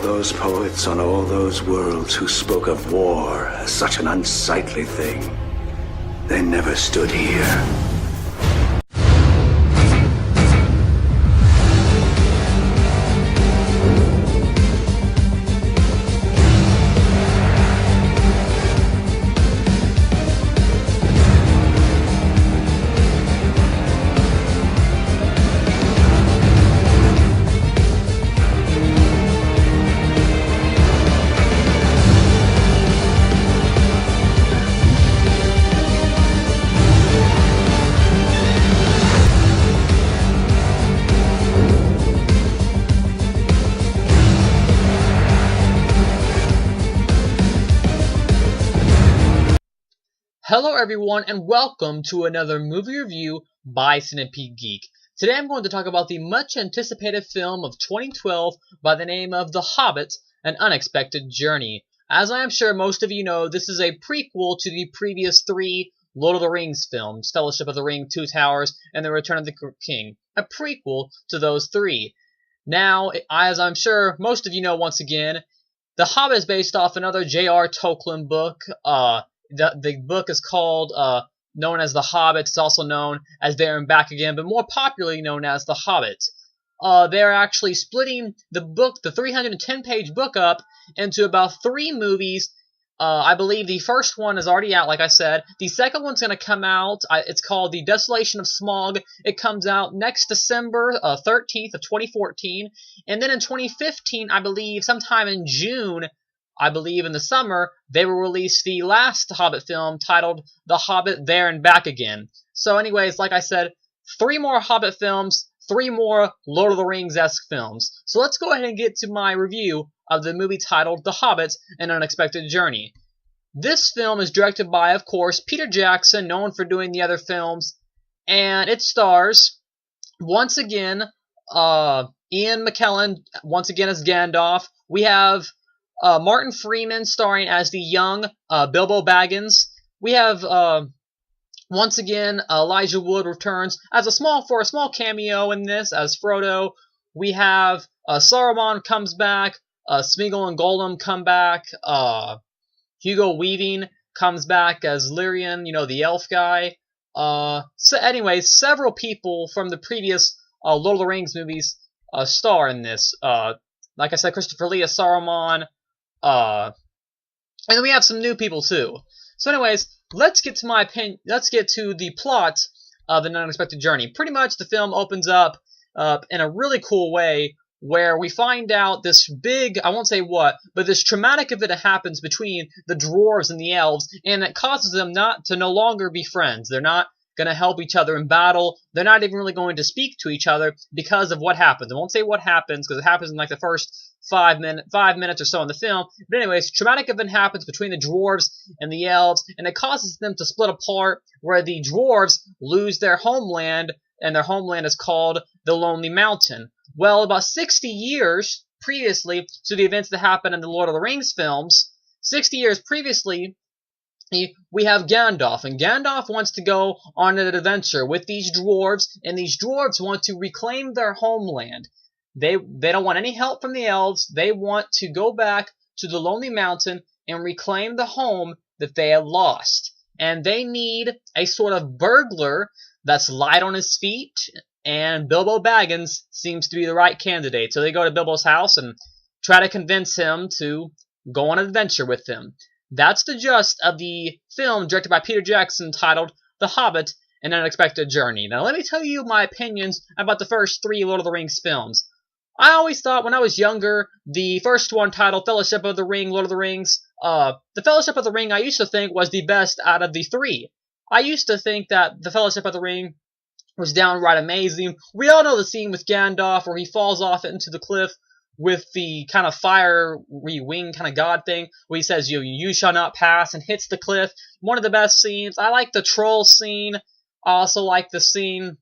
those poets on all those worlds who spoke of war as such an unsightly thing, they never stood here. Hello everyone and welcome to another movie review by Cinepede Geek. Today I'm going to talk about the much anticipated film of 2012 by the name of The Hobbit, An Unexpected Journey. As I am sure most of you know, this is a prequel to the previous three Lord of the Rings films, Fellowship of the Ring, Two Towers, and The Return of the King. A prequel to those three. Now, as I'm sure most of you know once again, The Hobbit is based off another J.R. Tolkien book. The book is called, known as The Hobbit. It's also known as There and Back Again, but more popularly known as The Hobbit. They're actually splitting the book, the 310-page book, up into about 3 movies. I believe the first one is already out, like I said. The second one's going to come out. It's called The Desolation of Smaug. It comes out next December 13th of 2014. And then in 2015, I believe, sometime in June, I believe in the summer, they will release the last Hobbit film titled The Hobbit, There and Back Again. So anyways, like I said, 3 more Hobbit films, 3 more Lord of the Rings-esque films. So let's go ahead and get to my review of the movie titled The Hobbit, An Unexpected Journey. This film is directed by, of course, Peter Jackson, known for doing the other films, and it stars, once again, Ian McKellen, once again as Gandalf. We have Martin Freeman starring as the young Bilbo Baggins. We have once again Elijah Wood returns as a small cameo in this as Frodo. We have Saruman comes back. Smeagol and Gollum come back. Hugo Weaving comes back as Lyrian, the elf guy. So anyways, several people from the previous Lord of the Rings movies star in this. Like I said, Christopher Lee as Saruman. And then we have some new people too. So anyways, let's get to my opinion. Let's get to the plot of An Unexpected Journey. Pretty much the film opens up in a really cool way where we find out this big, I won't say what, but this traumatic event that happens between the dwarves and the elves, and it causes them to no longer be friends. They're not going to help each other in battle. They're not even really going to speak to each other because of what happens. I won't say what happens because it happens in like the first 5 minutes or so in the film. But anyways, traumatic event happens between the dwarves and the elves, and it causes them to split apart where the dwarves lose their homeland, and their homeland is called the Lonely Mountain. Well, about 60 years previously to the events that happened in the Lord of the Rings films, 60 years previously, we have Gandalf, and Gandalf wants to go on an adventure with these dwarves, and these dwarves want to reclaim their homeland. They don't want any help from the elves. They want to go back to the Lonely Mountain and reclaim the home that they had lost. And they need a sort of burglar that's light on his feet, and Bilbo Baggins seems to be the right candidate. So they go to Bilbo's house and try to convince him to go on an adventure with them. That's the gist of the film directed by Peter Jackson titled The Hobbit, An Unexpected Journey. Now let me tell you my opinions about the first 3 Lord of the Rings films. I always thought when I was younger, the first one titled Fellowship of the Ring, Lord of the Rings, the Fellowship of the Ring I used to think was the best out of the 3. I used to think that the Fellowship of the Ring was downright amazing. We all know the scene with Gandalf where he falls off into the cliff with the kind of fiery wing kind of god thing, where he says, you shall not pass, and hits the cliff. One of the best scenes. I like the troll scene. I also like the scene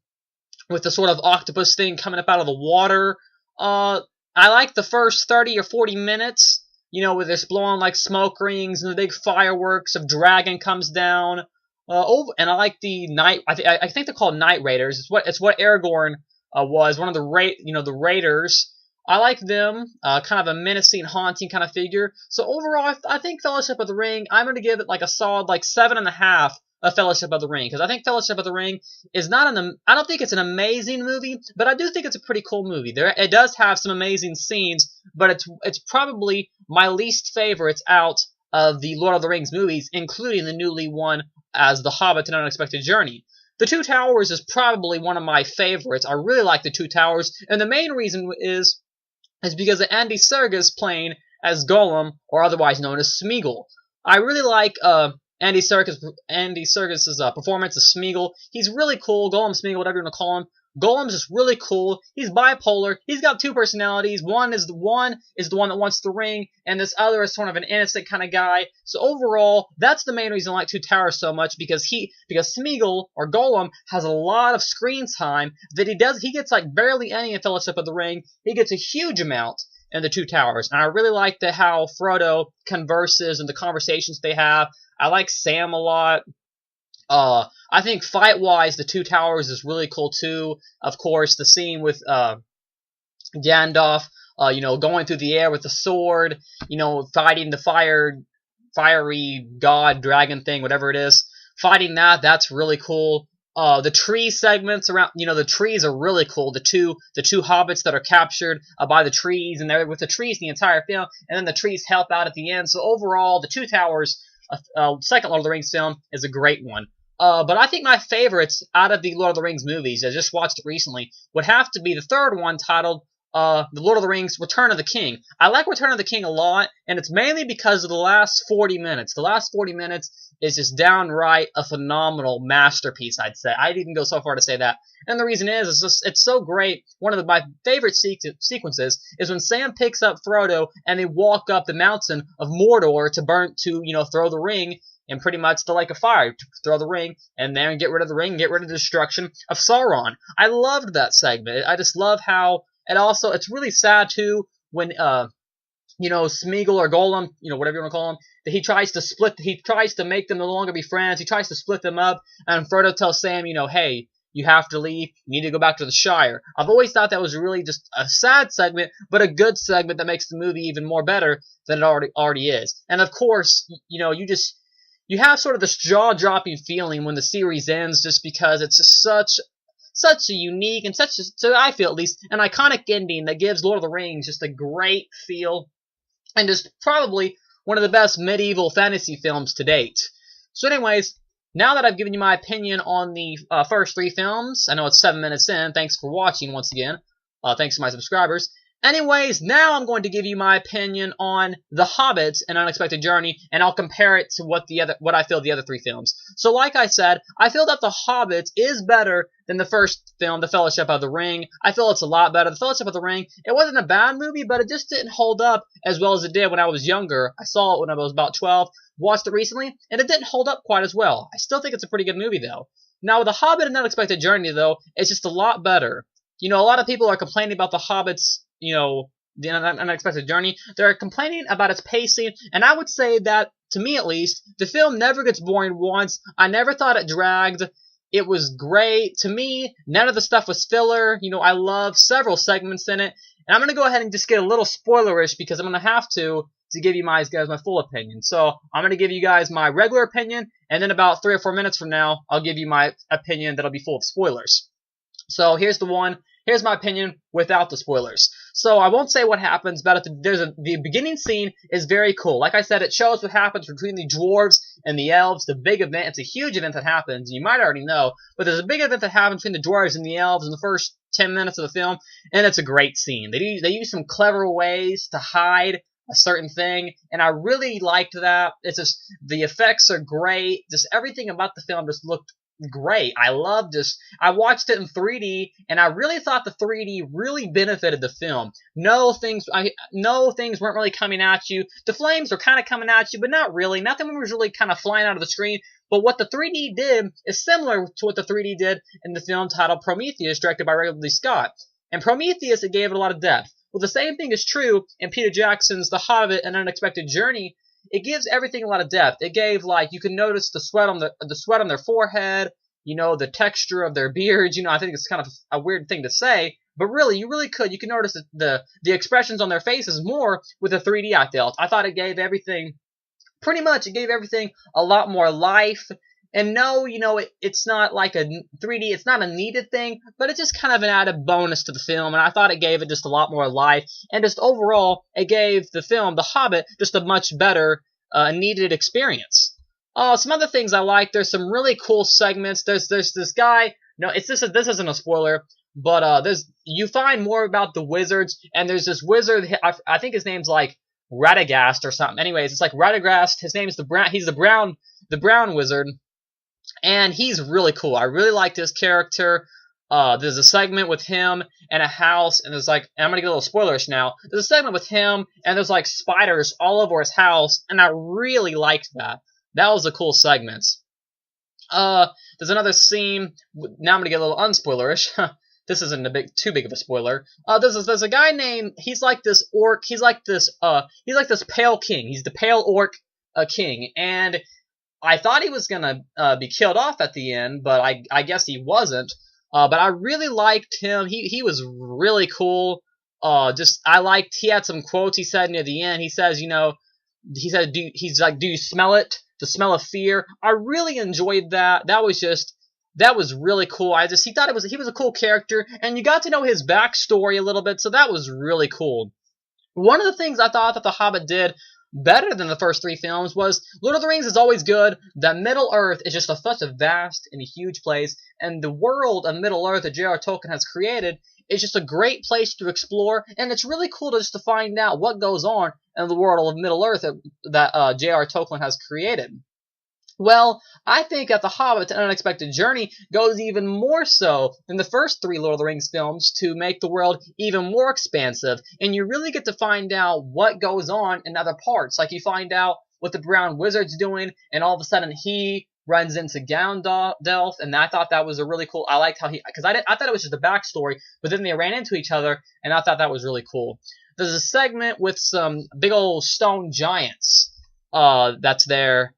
with the sort of octopus thing coming up out of the water. I like the first 30 or 40 minutes, where they're blowing like smoke rings and the big fireworks of dragon comes down. And I like the night. I think they're called Night Raiders. It's what Aragorn was, one of the the raiders. I like them, kind of a menacing, haunting kind of figure. So overall, I think Fellowship of the Ring, I'm going to give it like a solid like 7.5 of Fellowship of the Ring, because I think Fellowship of the Ring is not I don't think it's an amazing movie, but I do think it's a pretty cool movie. It does have some amazing scenes, but it's probably my least favorites out of the Lord of the Rings movies, including the newly one as The Hobbit: An Unexpected Journey. The Two Towers is probably one of my favorites. I really like The Two Towers, and the main reason is because of Andy Serkis playing as Gollum, or otherwise known as Smeagol. I really like Andy Serkis's performance as Smeagol. He's really cool. Gollum, Smeagol, whatever you want to call him. Gollum's just really cool. He's bipolar. He's got two personalities. One is the one that wants the ring, and this other is sort of an innocent kind of guy. So overall, that's the main reason I like Two Towers so much, because Smeagol, or Gollum, has a lot of screen time that he gets like barely any in Fellowship of the Ring. He gets a huge amount in the Two Towers, and I really like how Frodo converses and the conversations they have. I like Sam a lot. I think fight-wise, the Two Towers is really cool too. Of course, the scene with Gandalf, going through the air with the sword, fighting the fiery god dragon thing, whatever it is. Fighting that's really cool. The tree segments around, the trees are really cool. The two hobbits that are captured by the trees, and they're with the trees the entire film, and then the trees help out at the end. So overall, the Two Towers, second Lord of the Rings film, is a great one. But I think my favorites out of the Lord of the Rings movies, I just watched it recently, would have to be the third one, titled The Lord of the Rings: Return of the King. I like Return of the King a lot, and it's mainly because of the last 40 minutes. The last 40 minutes is just downright a phenomenal masterpiece, I'd say. I'd even go so far to say that. And the reason is it's so great. One of my favorite sequences is when Sam picks up Frodo and they walk up the mountain of Mordor to throw the ring, and pretty much the Lake of Fire, to throw the ring, and then get rid of the ring, get rid of the destruction of Sauron. I loved that segment. I just love how, and also, it's really sad too, when, Smeagol or Gollum, whatever you want to call him, that he tries to make them no longer be friends, he tries to split them up, and Frodo tells Sam, hey, you have to leave, you need to go back to the Shire. I've always thought that was really just a sad segment, but a good segment that makes the movie even more better than it already is. And of course, you have sort of this jaw-dropping feeling when the series ends, just because it's just such a unique and so I feel at least, an iconic ending that gives Lord of the Rings just a great feel, and is probably one of the best medieval fantasy films to date. So anyways, now that I've given you my opinion on the first three films, I know it's 7 minutes in, thanks for watching once again, thanks to my subscribers. Anyways, now I'm going to give you my opinion on The Hobbit: An Unexpected Journey, and I'll compare it to what I feel the other three films. So like I said, I feel that The Hobbit is better than the first film, The Fellowship of the Ring. I feel it's a lot better. The Fellowship of the Ring, it wasn't a bad movie, but it just didn't hold up as well as it did when I was younger. I saw it when I was about 12, watched it recently, and it didn't hold up quite as well. I still think it's a pretty good movie, though. Now, with The Hobbit: An Unexpected Journey, though, it's just a lot better. A lot of people are complaining about The Hobbit's, The Unexpected Journey. They're complaining about its pacing, and I would say that, to me at least, the film never gets boring once. I never thought it dragged. It was great. To me, none of the stuff was filler. I love several segments in it. And I'm going to go ahead and just get a little spoilerish, because I'm going to have to give you guys my full opinion. So I'm going to give you guys my regular opinion, and then about 3 or 4 minutes from now, I'll give you my opinion that'll be full of spoilers. So here's my opinion without the spoilers. So I won't say what happens, but the beginning scene is very cool. Like I said, it shows what happens between the dwarves and the elves, the big event. It's a huge event that happens, and you might already know, but there's a big event that happens between the dwarves and the elves in the first 10 minutes of the film, and it's a great scene. They use some clever ways to hide a certain thing, and I really liked that. It's just, the effects are great. Just everything about the film just looked great. I loved this. I watched it in 3D, and I really thought the 3D really benefited the film. No things weren't really coming at you. The flames were kind of coming at you, but not really. Nothing was really kind of flying out of the screen. But what the 3D did is similar to what the 3D did in the film titled Prometheus, directed by Ridley Scott. And Prometheus, it gave it a lot of depth. Well, the same thing is true in Peter Jackson's The Hobbit: An Unexpected Journey. It gives everything a lot of depth. It gave, you can notice the sweat on their forehead, the texture of their beards. I think it's kind of a weird thing to say, but really, you really could. You can notice the expressions on their faces more with the 3D I felt. I thought it gave everything, pretty much, it gave everything a lot more life. And no, it's not like a 3D, it's not a needed thing, but it's just kind of an added bonus to the film, and I thought it gave it just a lot more life, and just overall, it gave the film, The Hobbit, just a much better, needed experience. Some other things I like, there's some really cool segments. There's this guy, no, this isn't a spoiler, but you find more about the wizards, and there's this wizard, I think his name's like Radagast or something. Anyways, it's like Radagast, his name is he's the brown wizard, and he's really cool. I really liked his character. There's a segment with him and a house, and there's like, and I'm gonna get a little spoilerish now. There's a segment with him, and there's like spiders all over his house, and I really liked that. That was a cool segment. There's another scene. Now I'm gonna get a little unspoilerish. This isn't too big of a spoiler. There's a guy named, he's like this orc. He's like this pale king. He's the pale orc king, and I thought he was gonna be killed off at the end, but I guess he wasn't. But I really liked him. He was really cool. He had some quotes he said near the end. He says, do you smell it? The smell of fear. I really enjoyed that. That was really cool. He was a cool character, and you got to know his backstory a little bit, so that was really cool. One of the things I thought that The Hobbit did better than the first 3 films was, Lord of the Rings is always good. That Middle Earth is just such a vast and a huge place, and the world of Middle Earth that J.R. Tolkien has created is just a great place to explore, and it's really cool to find out what goes on in the world of Middle Earth that J.R. Tolkien has created. Well, I think that The Hobbit, An Unexpected Journey, goes even more so than the first 3 Lord of the Rings films to make the world even more expansive, and you really get to find out what goes on in other parts. Like, you find out what the Brown Wizard's doing, and all of a sudden he runs into Gandalf, and I thought that was a really cool. I liked how because I thought it was just a backstory, but then they ran into each other, and I thought that was really cool. There's a segment with some big old stone giants that's there.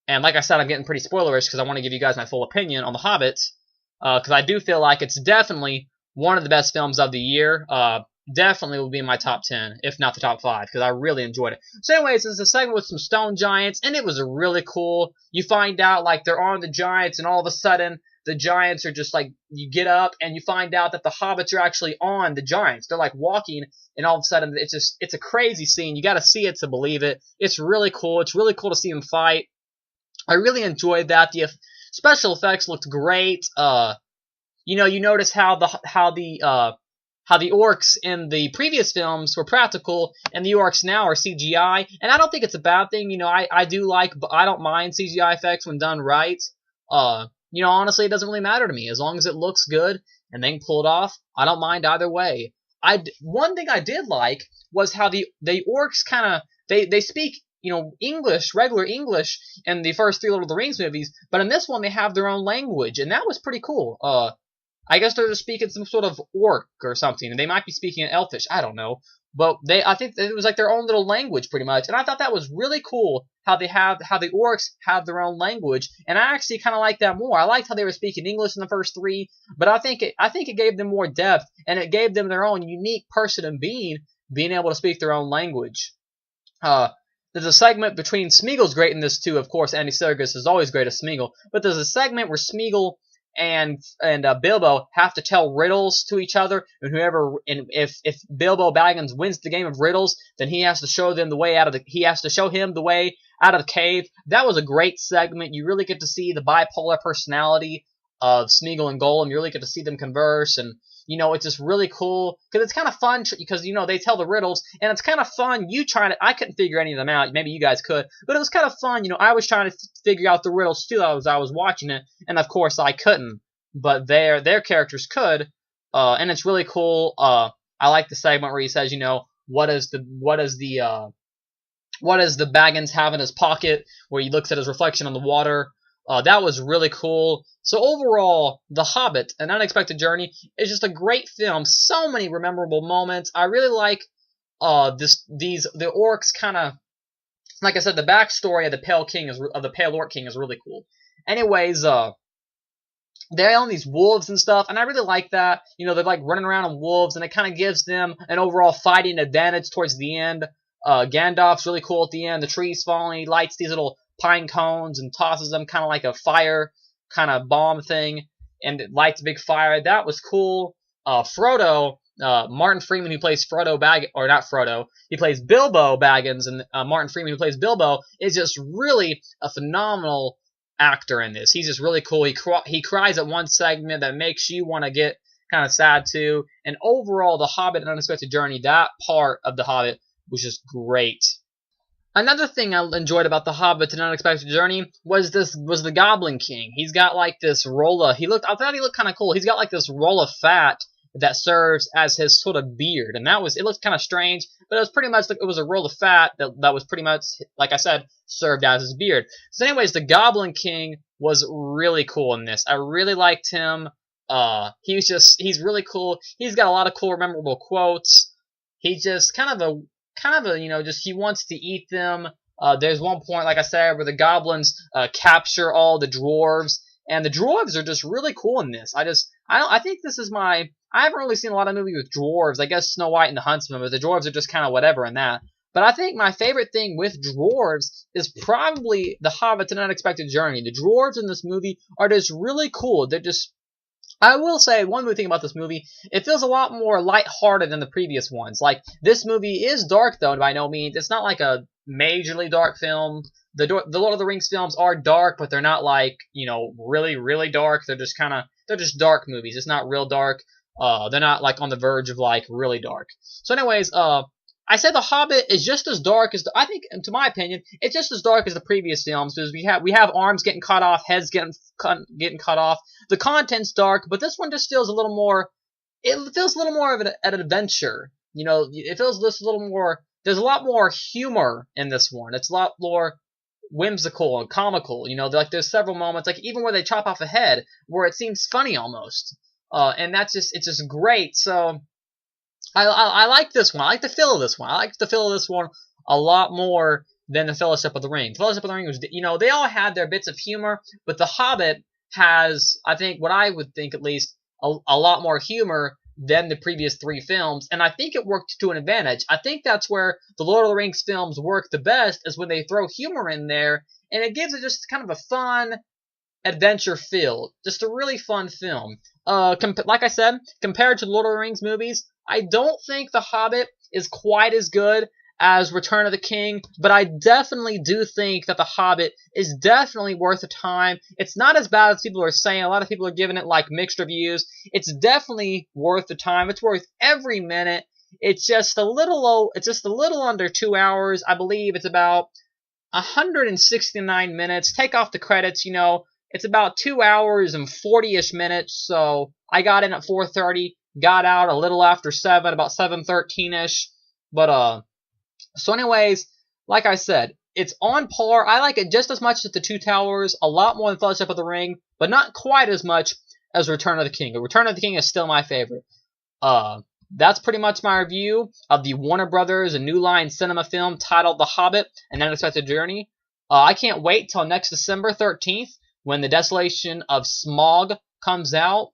And like I said, I'm getting pretty spoilerish because I want to give you guys my full opinion on The Hobbit, because I do feel like it's definitely one of the best films of the year. Definitely will be in my top 10, if not the top 5, because I really enjoyed it. So anyways, there's a segment with some stone giants, and it was really cool. You find out, like, they're on the giants, and all of a sudden, the giants are just, like, you get up, and you find out that the hobbits are actually on the giants. They're, like, walking, and all of a sudden, it's a crazy scene. You gotta see it to believe it. It's really cool. It's really cool to see them fight. I really enjoyed that. The special effects looked great. You notice how the orcs in the previous films were practical, and the orcs now are CGI, and I don't think it's a bad thing. I don't mind CGI effects when done right. Honestly, it doesn't really matter to me as long as it looks good and they can pull it off. I don't mind either way. One thing I did like was how the orcs kind of they speak English, regular English in the first 3 Lord of the Rings movies, but in this one they have their own language, and that was pretty cool. I guess they're just speaking some sort of orc or something, and they might be speaking in Elfish. I don't know. But I think it was like their own little language pretty much, and I thought that was really cool how the orcs have their own language, and I actually kind of like that more. I liked how they were speaking English in the first 3, but I think it gave them more depth, and it gave them their own unique person and being able to speak their own language. There's a segment between Smeagol's great in this too, of course. Andy Serkis is always great as Smeagol, but there's a segment where Smeagol and Bilbo have to tell riddles to each other, and if Bilbo Baggins wins the game of riddles, then he has to show him the way out of the cave. That was a great segment. You really get to see the bipolar personality of Smeagol and Gollum. You really get to see them converse, and it's just really cool because it's kind of fun because they tell the riddles, and it's kind of fun. I couldn't figure any of them out. Maybe you guys could, but it was kind of fun. I was trying to figure out the riddles too as I was watching it, and of course I couldn't, but their characters could, and it's really cool. I like the segment where he says, what does the Baggins have in his pocket, where he looks at his reflection on the water. That was really cool. So overall, The Hobbit, An Unexpected Journey, is just a great film. So many memorable moments. I really like the orcs kind of, like I said, the backstory of the Pale Orc King is really cool. Anyways, they own these wolves and stuff, and I really like that. You know, they're like running around on wolves, and it kind of gives them an overall fighting advantage towards the end. Gandalf's really cool at the end. The trees falling, he lights these little pine cones and tosses them kind of like a fire kind of bomb thing, and it lights a big fire. That was cool. Frodo, Martin Freeman, who plays he plays Bilbo Baggins, and Martin Freeman, who plays Bilbo, is just really a phenomenal actor in this. He's just really cool. He cries at one segment that makes you want to get kind of sad too. And overall, The Hobbit: An Unexpected Journey, that part of The Hobbit was just great. Another thing I enjoyed about The Hobbit: An Unexpected Journey was the Goblin King. He's got like this roll of, I thought he looked kind of cool. He's got like this roll of fat that serves as his sort of beard, and it looked kind of strange, but it was pretty much like it was a roll of fat that was pretty much, like I said, served as his beard. So anyways, the Goblin King was really cool in this. I really liked him. He's really cool. He's got a lot of cool, memorable quotes. He's just kind of a, just he wants to eat them. There's one point, like I said, where the goblins capture all the dwarves, and the dwarves are just really cool in this. I think this is I haven't really seen a lot of movies with dwarves. I guess Snow White and the Huntsman, but the dwarves are just kind of whatever in that. But I think my favorite thing with dwarves is probably The Hobbit: An Unexpected Journey. The dwarves in this movie are just really cool. I will say one good thing about this movie, it feels a lot more lighthearted than the previous ones. Like, this movie is dark, though, by no means. It's not like a majorly dark film. The Lord of the Rings films are dark, but they're not like, really, really dark. They're just dark movies. It's not real dark. They're not like on the verge of like really dark. So anyways, I said The Hobbit is just as dark as I think, to my opinion, it's just as dark as the previous films, because we have arms getting cut off, heads getting cut off. The content's dark, but this one just feels a little more. It feels a little more of an adventure. It feels just a little more. There's a lot more humor in this one. It's a lot more whimsical and comical. Like there's several moments, like even where they chop off a head, where it seems funny almost. And it's just great. So I like this one. I like the feel of this one. I like the feel of this one a lot more than the Fellowship of the Ring. The Fellowship of the Ring was, they all had their bits of humor, but The Hobbit has, I think, what I would think at least, a lot more humor than the previous three films, and I think it worked to an advantage. I think that's where the Lord of the Rings films work the best, is when they throw humor in there, and it gives it just kind of a fun adventure feel. Just a really fun film. Like I said, compared to Lord of the Rings movies, I don't think The Hobbit is quite as good as Return of the King, but I definitely do think that The Hobbit is definitely worth the time. It's not as bad as people are saying. A lot of people are giving it like mixed reviews. It's definitely worth the time. It's worth every minute. It's just a little low. It's just a little under 2 hours. I believe it's about 169 minutes. Take off the credits, it's about 2 hours and 40-ish minutes. So I got in at 4:30, got out a little after 7, about 7:13-ish. But so anyways, like I said, it's on par. I like it just as much as The Two Towers, a lot more than Fellowship of the Ring, but not quite as much as Return of the King. Return of the King is still my favorite. That's pretty much my review of the Warner Brothers and New Line Cinema film titled The Hobbit: An Unexpected Journey. I can't wait till next December 13th when The Desolation of Smaug comes out.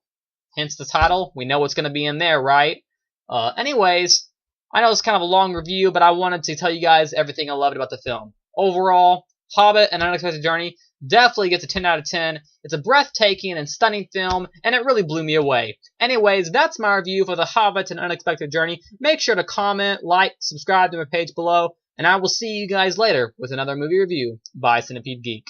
Hence the title. We know what's going to be in there, right? Anyways, I know it's kind of a long review, but I wanted to tell you guys everything I loved about the film. Overall, Hobbit: An Unexpected Journey definitely gets a 10 out of 10. It's a breathtaking and stunning film, and it really blew me away. Anyways, that's my review for The Hobbit: An Unexpected Journey. Make sure to comment, like, subscribe to my page below, and I will see you guys later with another movie review by Centipede Geek.